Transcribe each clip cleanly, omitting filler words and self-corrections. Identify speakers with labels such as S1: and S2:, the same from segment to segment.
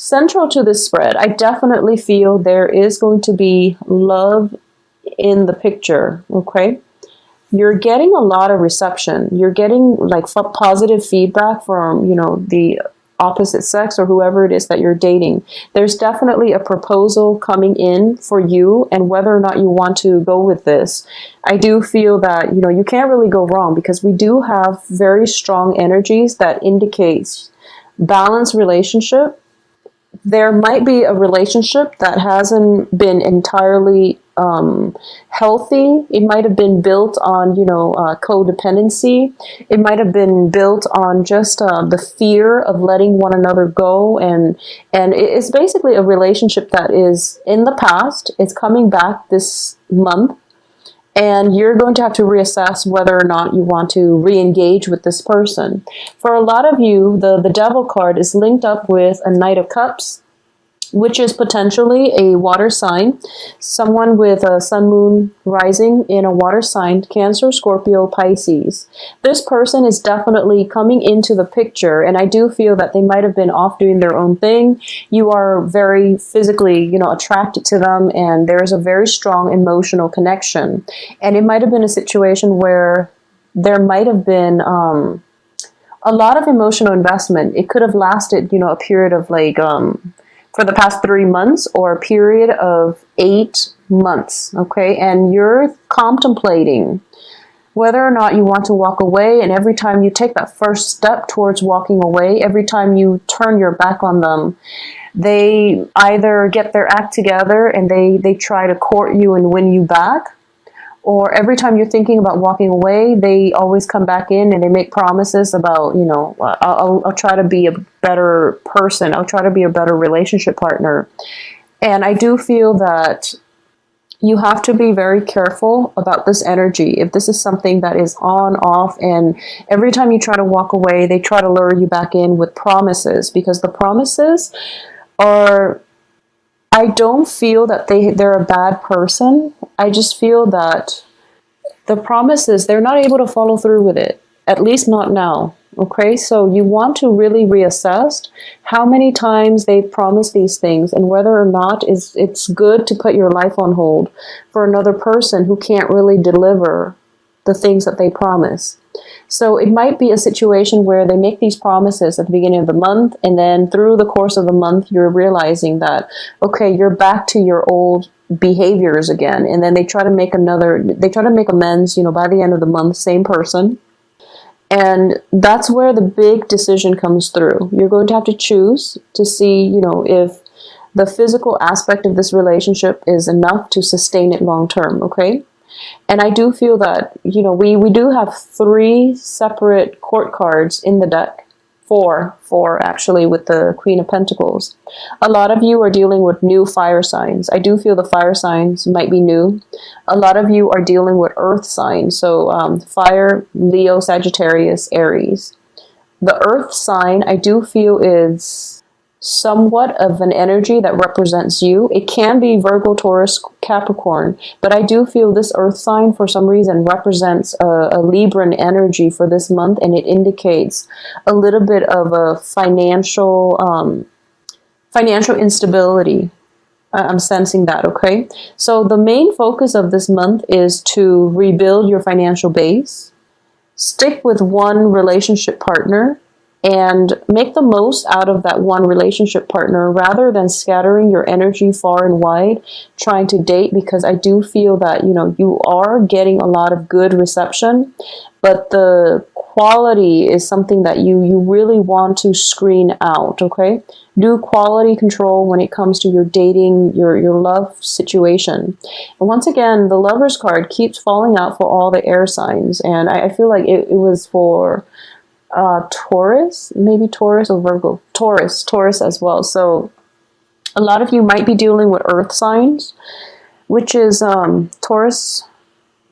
S1: Central to this spread, I definitely feel there is going to be love in the picture, okay? You're getting a lot of reception. You're getting like positive feedback from, the opposite sex or whoever it is that you're dating. There's definitely a proposal coming in for you, and whether or not you want to go with this, I do feel that, you can't really go wrong, because we do have very strong energies that indicates balanced relationship. There might be a relationship that hasn't been entirely healthy. It might have been built on, codependency. It might have been built on just the fear of letting one another go, and it's basically a relationship that is in the past. It's coming back this month, and you're going to have to reassess whether or not you want to re-engage with this person. For a lot of you, the Devil card is linked up with a Knight of Cups, which is potentially a water sign. Someone with a sun, moon, rising in a water sign, Cancer, Scorpio, Pisces. This person is definitely coming into the picture, and I do feel that they might have been off doing their own thing. You are very physically, attracted to them, and there's a very strong emotional connection. And it might have been a situation where there might have been a lot of emotional investment. It could have lasted, a period of like for the past 3 months, or a period of 8 months, okay? And you're contemplating whether or not you want to walk away, and every time you take that first step towards walking away, every time you turn your back on them, they either get their act together and they try to court you and win you back, or every time you're thinking about walking away, they always come back in and they make promises about, I'll try to be a better person. I'll try to be a better relationship partner. And I do feel that you have to be very careful about this energy. If this is something that is on, off, and every time you try to walk away, they try to lure you back in with promises, because the promises are... I don't feel that they're a bad person. I just feel that the promises, they're not able to follow through with it, at least not now. Okay, so you want to really reassess how many times they promise these things, and whether or not it's good to put your life on hold for another person who can't really deliver the things that they promise. So it might be a situation where they make these promises at the beginning of the month, and then through the course of the month, you're realizing that, okay, you're back to your old behaviors again. And then they try to make amends, by the end of the month, same person. And that's where the big decision comes through. You're going to have to choose to see, if the physical aspect of this relationship is enough to sustain it long term, okay? And I do feel that, we do have 3 separate court cards in the deck. 4 actually, with the Queen of Pentacles. A lot of you are dealing with new fire signs. I do feel the fire signs might be new. A lot of you are dealing with earth signs. So fire, Leo, Sagittarius, Aries. The earth sign, I do feel, is somewhat of an energy that represents you. It can be Virgo, Taurus, Capricorn, but I do feel this earth sign for some reason represents a Libran energy for this month, and it indicates a little bit of a financial instability. I'm sensing that, okay? So the main focus of this month is to rebuild your financial base, stick with one relationship partner, and make the most out of that one relationship partner rather than scattering your energy far and wide trying to date, because I do feel that, you are getting a lot of good reception, but the quality is something that you really want to screen out, okay? Do quality control when it comes to your dating, your love situation. And once again, the Lover's card keeps falling out for all the air signs, and I feel like it was for Taurus, maybe Taurus or Virgo, Taurus as well. So a lot of you might be dealing with earth signs, which is Taurus,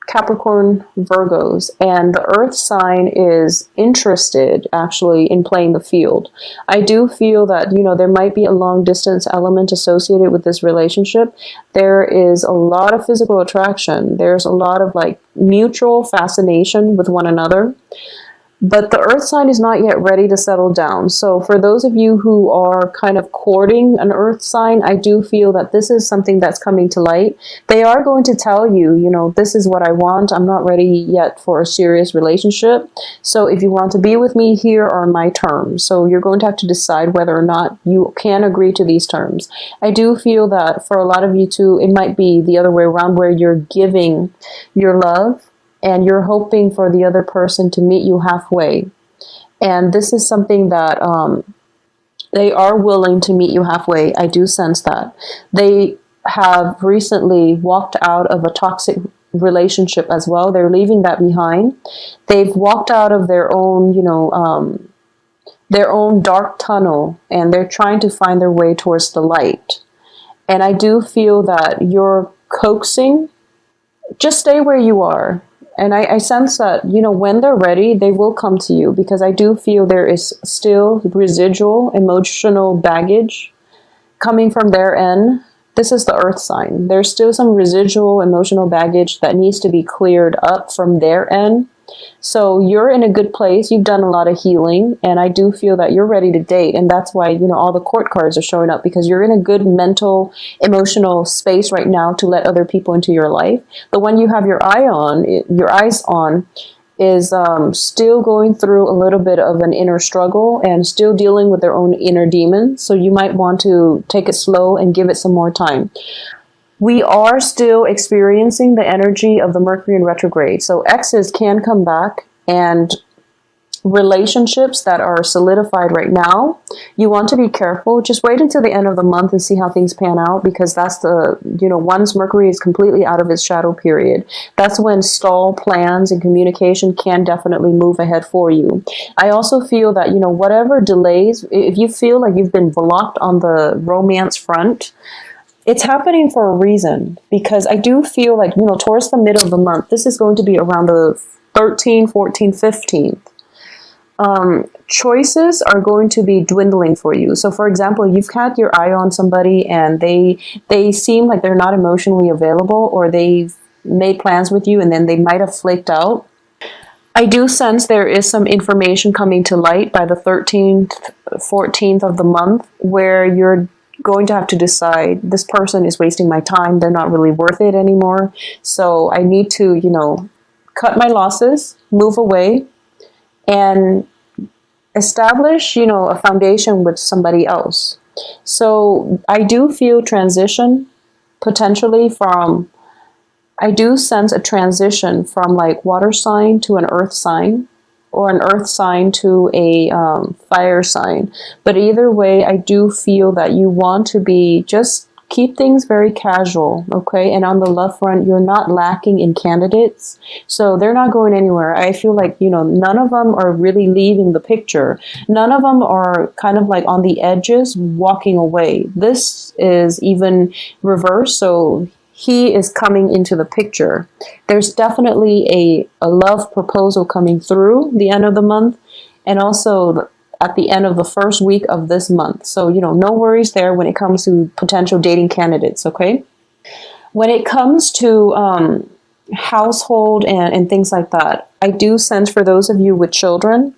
S1: Capricorn, Virgos, and the earth sign is interested actually in playing the field. I do feel that, there might be a long distance element associated with this relationship. There is a lot of physical attraction. There's a lot of like mutual fascination with one another. But the earth sign is not yet ready to settle down. So for those of you who are kind of courting an earth sign, I do feel that this is something that's coming to light. They are going to tell you, you know, this is what I want. I'm not ready yet for a serious relationship. So if you want to be with me, here are my terms. So you're going to have to decide whether or not you can agree to these terms. I do feel that for a lot of you too, it might be the other way around, where you're giving your love and you're hoping for the other person to meet you halfway. And this is something that they are willing to meet you halfway. I do sense that. They have recently walked out of a toxic relationship as well. They're leaving that behind. They've walked out of their own, their own dark tunnel, and they're trying to find their way towards the light. And I do feel that you're coaxing. Just stay where you are. And I sense that, you know, when they're ready, they will come to you, because I do feel there is still residual emotional baggage coming from their end. This is the earth sign. There's still some residual emotional baggage that needs to be cleared up from their end. So you're in a good place. You've done a lot of healing, and I do feel that you're ready to date. And that's why, you know, all the court cards are showing up, because you're in a good mental, emotional space right now to let other people into your life. The one you have your eyes on is still going through a little bit of an inner struggle and still dealing with their own inner demons. So you might want to take it slow and give it some more time. We are still experiencing the energy of the Mercury in retrograde. So exes can come back, and relationships that are solidified right now, you want to be careful. Just wait until the end of the month and see how things pan out, because that's the, you know, once Mercury is completely out of its shadow period, that's when stall plans and communication can definitely move ahead for you. I also feel that, you know, whatever delays, if you feel like you've been blocked on the romance front, it's happening for a reason, because I do feel like, you know, towards the middle of the month, this is going to be around the 13th, 14th, 15th. Choices are going to be dwindling for you. So for example, you've had your eye on somebody and they seem like they're not emotionally available, or they've made plans with you and then they might have flaked out. I do sense there is some information coming to light by the 13th, 14th of the month, where you're going to have to decide, this person is wasting my time, they're not really worth it anymore. So I need to, you know, cut my losses, move away, and establish, you know, a foundation with somebody else. So I do feel transition potentially from, I do sense a transition from like water sign to an earth sign, or an earth sign to a fire sign. But either way, I do feel that you want to be, just keep things very casual, okay? And on the love front, you're not lacking in candidates, so they're not going anywhere. I feel like, you know, none of them are really leaving the picture. None of them are kind of like on the edges, walking away. This is even reverse, so he is coming into the picture. There's definitely a love proposal coming through the end of the month, and also at the end of the first week of this month. So, you know, no worries there when it comes to potential dating candidates, okay? When it comes to household and things like that, I do sense for those of you with children,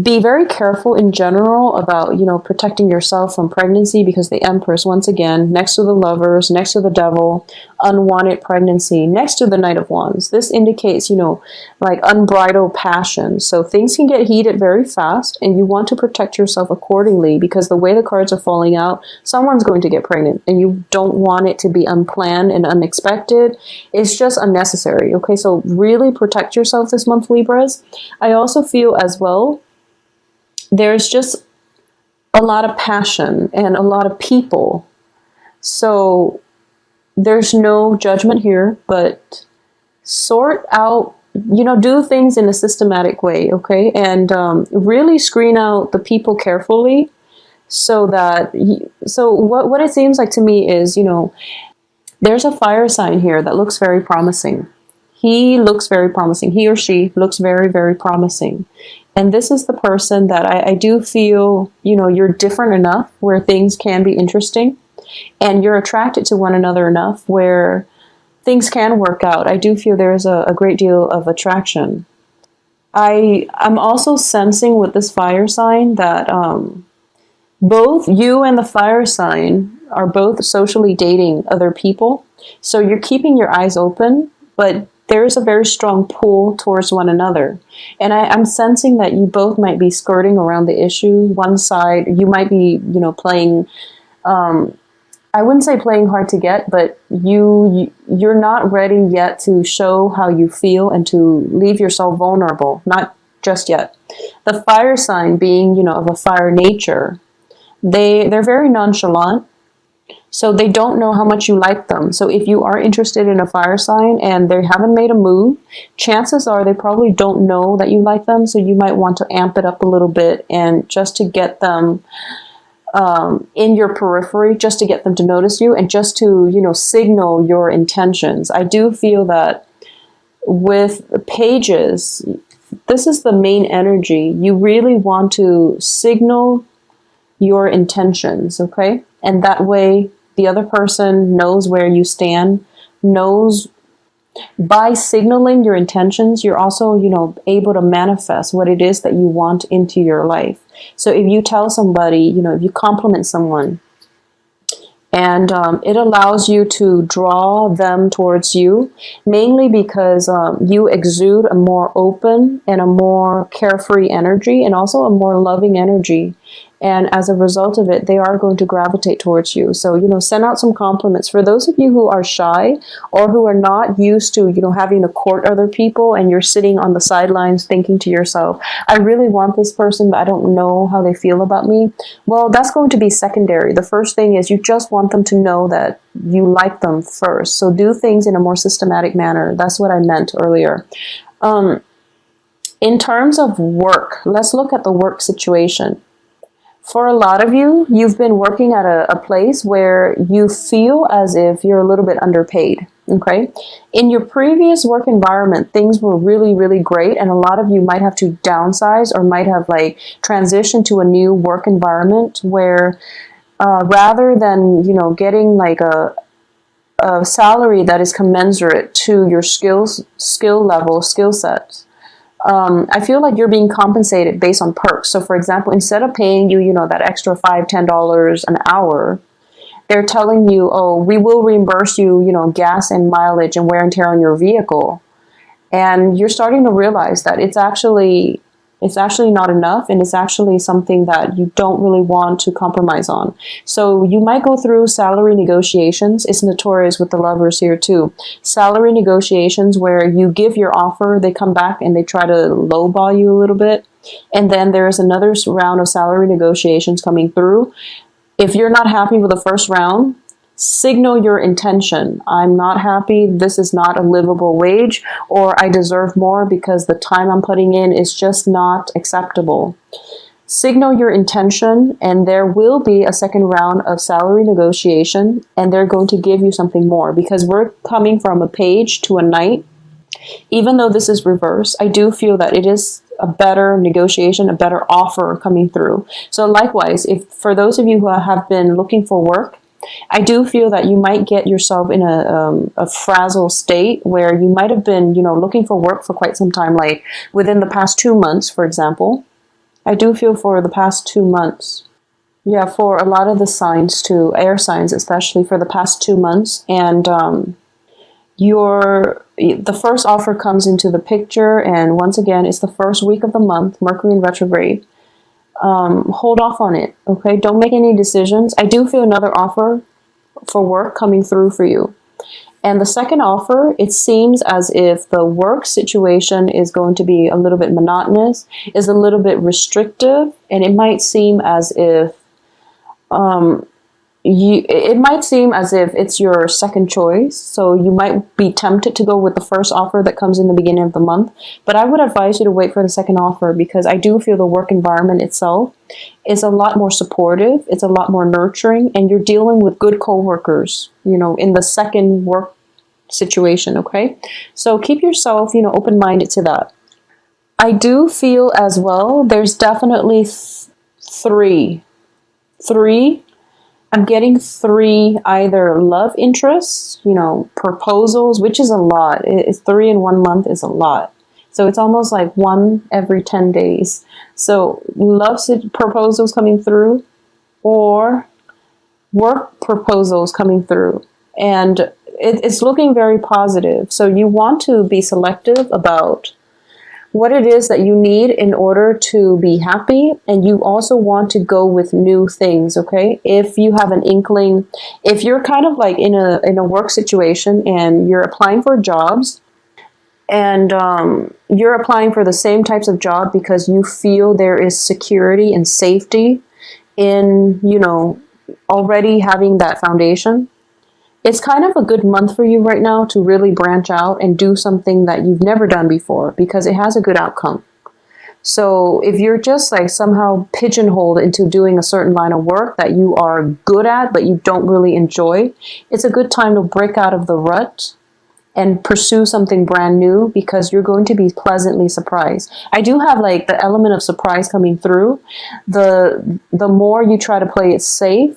S1: be very careful in general about, you know, protecting yourself from pregnancy, because the Empress, once again, next to the Lovers, next to the Devil, unwanted pregnancy, next to the Knight of Wands. This indicates, you know, like unbridled passion. So things can get heated very fast, and you want to protect yourself accordingly, because the way the cards are falling out, someone's going to get pregnant, and you don't want it to be unplanned and unexpected. It's just unnecessary, okay? So really protect yourself this month, Libras. I also feel as well, there's just a lot of passion and a lot of people. So there's no judgment here, but sort out, you know, do things in a systematic way, okay? And really screen out the people carefully, so that, so what it seems like to me is, you know, there's a fire sign here that looks very promising. He looks very promising. He or she looks very, very promising. And this is the person that I do feel, you know, you're different enough where things can be interesting, and you're attracted to one another enough where things can work out. I do feel there's a great deal of attraction. I'm also sensing with this fire sign that both you and the fire sign are both socially dating other people. So you're keeping your eyes open, but there is a very strong pull towards one another. And I'm sensing that you both might be skirting around the issue. One side, you might be, playing, I wouldn't say playing hard to get, but you're not ready yet to show how you feel and to leave yourself vulnerable. Not just yet. The fire sign being, of a fire nature, they're very nonchalant. So they don't know how much you like them. So if you are interested in a fire sign and they haven't made a move, chances are they probably don't know that you like them. So you might want to amp it up a little bit and just to get them in your periphery, just to get them to notice you and just to, signal your intentions. I do feel that with pages, this is the main energy. You really want to signal your intentions, okay? And that way the other person knows where you stand, knows by signaling your intentions, you're also, able to manifest what it is that you want into your life. So if you tell somebody, if you compliment someone, and it allows you to draw them towards you, mainly because you exude a more open and a more carefree energy and also a more loving energy. And as a result of it, they are going to gravitate towards you. So, send out some compliments. For those of you who are shy or who are not used to, having to court other people and you're sitting on the sidelines thinking to yourself, I really want this person, but I don't know how they feel about me. Well, that's going to be secondary. The first thing is you just want them to know that you like them first. So do things in a more systematic manner. That's what I meant earlier. In terms of work, let's look at the work situation. For a lot of you, you've been working at a place where you feel as if you're a little bit underpaid, okay? In your previous work environment, things were really, really great, and a lot of you might have to downsize or might have transitioned to a new work environment where rather than, getting a salary that is commensurate to your skill set, I feel like you're being compensated based on perks. So for example, instead of paying you, that extra $5, $10 an hour, they're telling you, oh, we will reimburse you, gas and mileage and wear and tear on your vehicle. And you're starting to realize that it's actually not enough, and it's actually something that you don't really want to compromise on. So you might go through salary negotiations. It's notorious with the lovers here too. Salary negotiations where you give your offer, they come back and they try to lowball you a little bit. And then there's another round of salary negotiations coming through. If you're not happy with the first round, signal your intention. I'm not happy. This is not a livable wage, or I deserve more because the time I'm putting in is just not acceptable. Signal your intention, and there will be a second round of salary negotiation, and they're going to give you something more because we're coming from a page to a knight. Even though this is reverse, I do feel that it is a better negotiation, a better offer coming through. So likewise, if for those of you who have been looking for work, I do feel that you might get yourself in a frazzled state where you might have been, looking for work for quite some time, like within the past 2 months, for example. I do feel for the past 2 months. Yeah, for a lot of the signs too, air signs especially, for the past 2 months. And the first offer comes into the picture, and once again, it's the first week of the month, Mercury in retrograde. Hold off on it, okay? Don't make any decisions. I do feel another offer for work coming through for you. And the second offer, it seems as if the work situation is going to be a little bit monotonous, is a little bit restrictive, and it might seem as if it's your second choice. So you might be tempted to go with the first offer that comes in the beginning of the month. But I would advise you to wait for the second offer because I do feel the work environment itself is a lot more supportive. It's a lot more nurturing, and you're dealing with good coworkers, in the second work situation. Okay. So keep yourself, open-minded to that. I do feel as well, there's definitely three. I'm getting 3 either love interests, proposals, which is a lot. 3 in 1 month is a lot. So it's almost like one every 10 days. So proposals coming through, or work proposals coming through. And it's looking very positive. So you want to be selective about what it is that you need in order to be happy, and you also want to go with new things, okay? If you have an inkling, if you're kind of like in a work situation and you're applying for jobs, and you're applying for the same types of job because you feel there is security and safety in, already having that foundation, it's kind of a good month for you right now to really branch out and do something that you've never done before, because it has a good outcome. So if you're just like somehow pigeonholed into doing a certain line of work that you are good at but you don't really enjoy, it's a good time to break out of the rut and pursue something brand new, because you're going to be pleasantly surprised. I do have like the element of surprise coming through. The more you try to play it safe,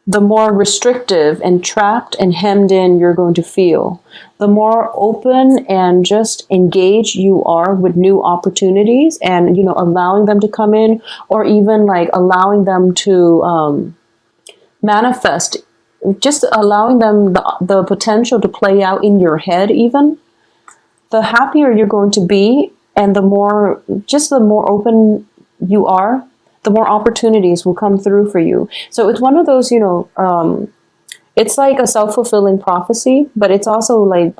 S1: the more restrictive and trapped and hemmed in you're going to feel. The more open and just engaged you are with new opportunities and, allowing them to come in, or even like allowing them to manifest, just allowing them the potential to play out in your head even, the happier you're going to be, and the more open you are, the more opportunities will come through for you. So it's one of those, it's like a self-fulfilling prophecy, but it's also like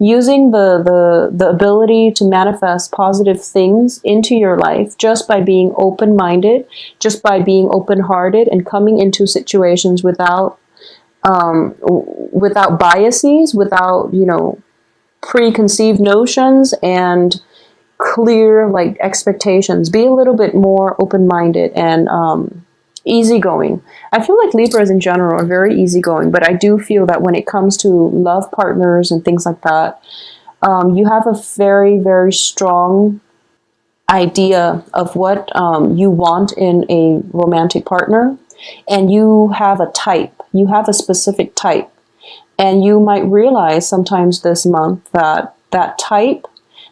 S1: using the ability to manifest positive things into your life just by being open-minded, just by being open-hearted, and coming into situations without biases, without, preconceived notions and clear like expectations. Be a little bit more open-minded and easygoing. I feel like Libras in general are very easygoing, but I do feel that when it comes to love partners and things like that, you have a very, very strong idea of what you want in a romantic partner, and you have a type. You have a specific type, and you might realize sometimes this month that that type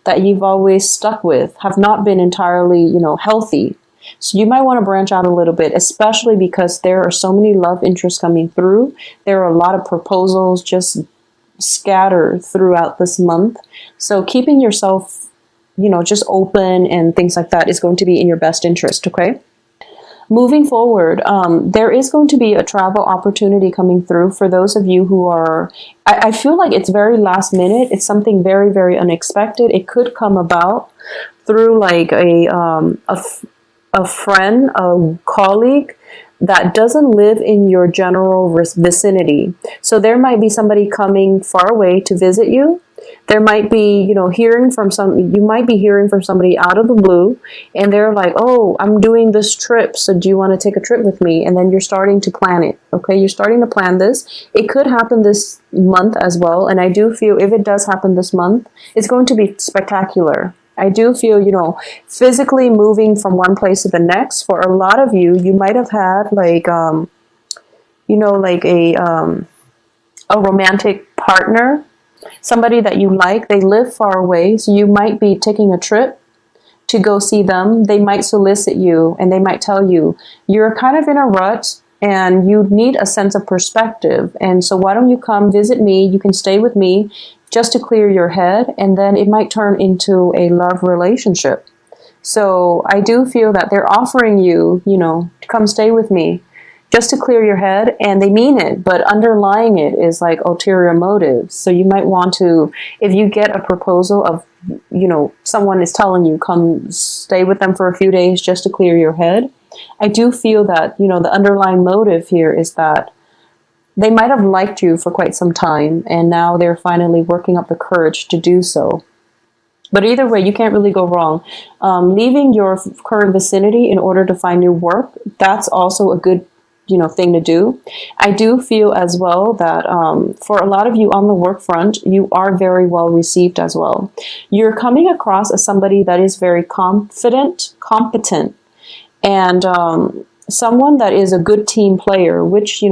S1: that you've always stuck with have not been entirely, healthy. So you might want to branch out a little bit, especially because there are so many love interests coming through. There are a lot of proposals just scattered throughout this month. So keeping yourself, just open and things like that is going to be in your best interest, okay? Moving forward, there is going to be a travel opportunity coming through for those of you who are, I feel like it's very last minute. It's something very, very unexpected. It could come about through like a friend, a colleague that doesn't live in your general vicinity. So there might be somebody coming far away to visit you. There might be, you might be hearing from somebody out of the blue, and they're like, oh, I'm doing this trip, so do you want to take a trip with me? And then you're starting to plan it, okay? You're starting to plan this. It could happen this month as well, and I do feel if it does happen this month, it's going to be spectacular. I do feel, physically moving from one place to the next. For a lot of you, you might have had like, a romantic partner, somebody that you like. They live far away, so you might be taking a trip to go see them. They might solicit you, and they might tell you, you're kind of in a rut and you need a sense of perspective. And so why don't you come visit me? You can stay with me just to clear your head, and then it might turn into a love relationship. So I do feel that they're offering you, to come stay with me just to clear your head, and they mean it, but underlying it is like ulterior motives. So you might want to, if you get a proposal of, someone is telling you come stay with them for a few days just to clear your head, I do feel that, the underlying motive here is that they might have liked you for quite some time, and now they're finally working up the courage to do so. But either way, you can't really go wrong. Leaving your current vicinity in order to find new work, that's also a good thing to do. I do feel as well that for a lot of you on the work front, you are very well received as well. You're coming across as somebody that is very confident, competent, and someone that is a good team player, which,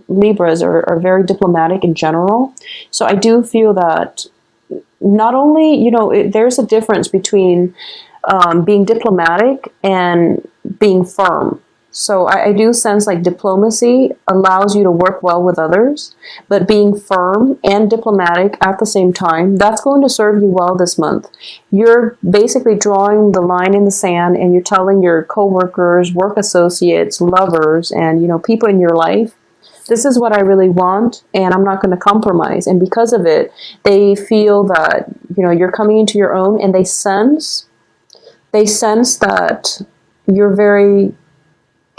S1: Libras are very diplomatic in general. So I do feel that not only, there's a difference between being diplomatic and being firm. So I do sense like diplomacy allows you to work well with others, but being firm and diplomatic at the same time, that's going to serve you well this month. You're basically drawing the line in the sand, and you're telling your coworkers, work associates, lovers, and people in your life, this is what I really want, and I'm not going to compromise. And because of it, they feel that you're coming into your own, and they sense that you're very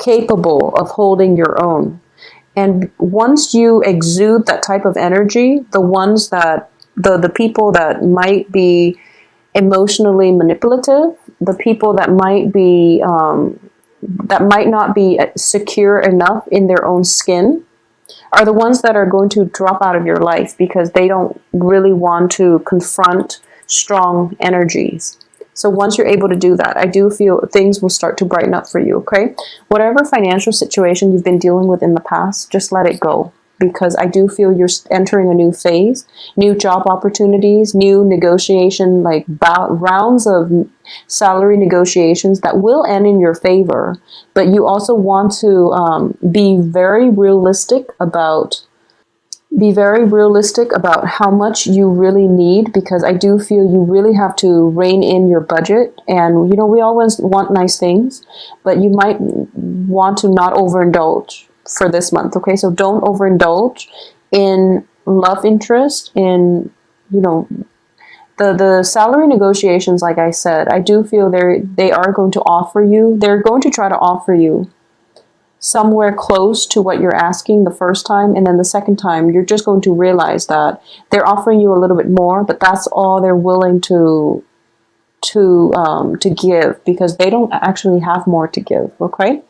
S1: capable of holding your own. And once you exude that type of energy, the ones that the people that might be emotionally manipulative, the people that might not be secure enough in their own skin, are the ones that are going to drop out of your life because they don't really want to confront strong energies. So once you're able to do that, I do feel things will start to brighten up for you, okay? Whatever financial situation you've been dealing with in the past, just let it go. Because I do feel you're entering a new phase, new job opportunities, new negotiation, like rounds of salary negotiations that will end in your favor. But you also want to be very realistic about how much you really need, because I do feel you really have to rein in your budget. And we always want nice things, but you might want to not overindulge for this month, okay? So don't overindulge in love interest, in the salary negotiations. Like I said, I do feel they are going to offer you, they're going to try to offer you somewhere close to what you're asking the first time, and then the second time you're just going to realize that they're offering you a little bit more, but that's all they're willing to give, because they don't actually have more to give, okay?